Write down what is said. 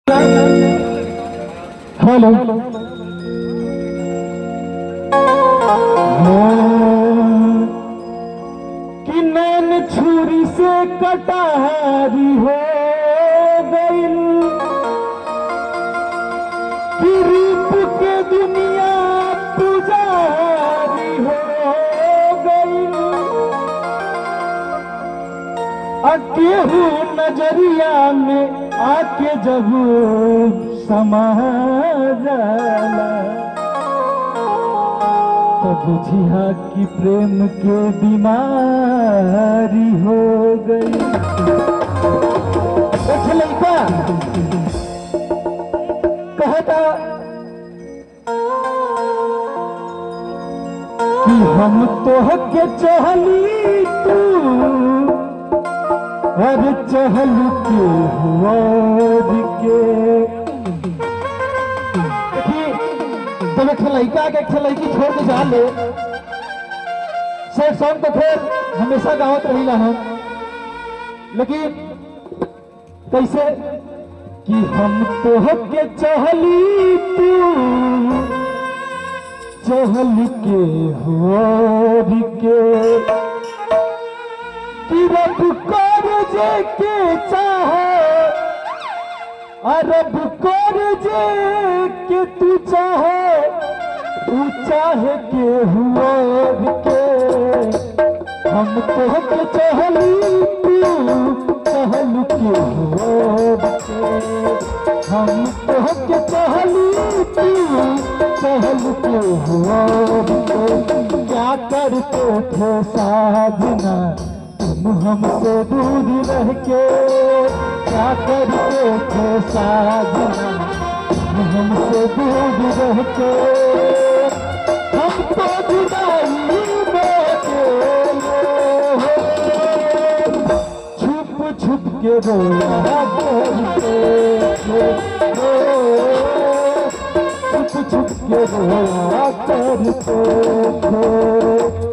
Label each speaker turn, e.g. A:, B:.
A: Hello कि नैन छुरी से कटारी हो गई कि रूप के दुनिया पुजारी हो गई अकेहू नजरिया में आके जब समा जाला तो बुझिया कि प्रेम के बीमारी हो गई। एक लड़का कहता कि हम तोहके चहली तू और चहल के हुआर के। जब एक लड़का के एक लड़की छोड़ के जा ले सैड सॉन्ग तो फिर हमेशा गावत रही हम, लेकिन कैसे कि हम तोहके चहली तू चहल के हुआर के कि रब कर जे के चाहे रब कर जे के तू चाहे के हुआ के। हम तोहके चहली तू चहल के हुआ के। हम तोहके चहली तू चहल के हुआ के। क्या करते थे साजना तुम हमसे दूर रह के। क्या करते थे साजना तुम हमसे दूर रह के। हम तो जुदाई में छुप छुप के रोया करते छुप छुप के रोया करते थे।